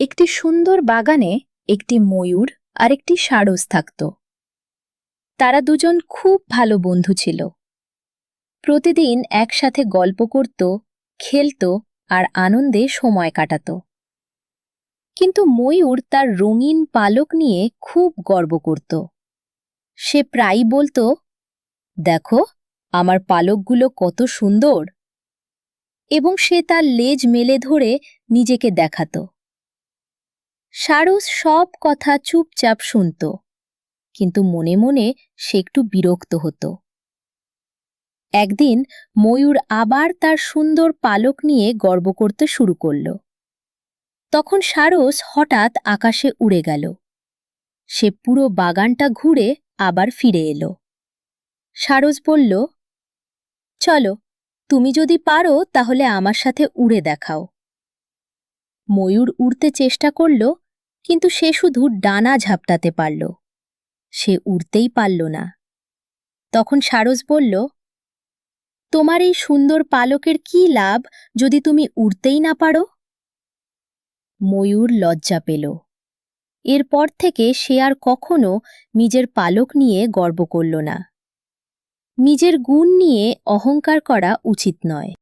একটি সুন্দর বাগানে একটি ময়ূর আর একটি সারস থাকত। তারা দুজন খুব ভালো বন্ধু ছিল। প্রতিদিন একসাথে গল্প করত, খেলত আর আনন্দে সময় কাটাত। কিন্তু ময়ূর তার রঙিন পালক নিয়ে খুব গর্ব করত। সে প্রায়ই বলতো, দেখো আমার পালকগুলো কত সুন্দর, এবং সে তার লেজ মেলে ধরে নিজেকে দেখাত। সারস সব কথা চুপচাপ শুনত, কিন্তু মনে মনে সে একটু বিরক্ত হতো। একদিন ময়ূর আবার তার সুন্দর পালক নিয়ে গর্ব করতে শুরু করল। তখন সারস হঠাৎ আকাশে উড়ে গেল। সে পুরো বাগানটা ঘুরে আবার ফিরে এলো। সারস বলল, চলো, তুমি যদি পারো তাহলে আমার সাথে উড়ে দেখাও। ময়ূর উড়তে চেষ্টা করল, কিন্তু সে শুধু ডানা ঝাপটাতে পারল। সে উড়তেই পারল না। তখন সারস বলল, তোমার এই সুন্দর পালকের কি লাভ যদি তুমি উড়তেই না পারো? ময়ূর লজ্জা পেল। এরপর থেকে সে আর কখনো নিজের পালক নিয়ে গর্ব করল না। নিজের গুণ নিয়ে অহংকার করা উচিত নয়।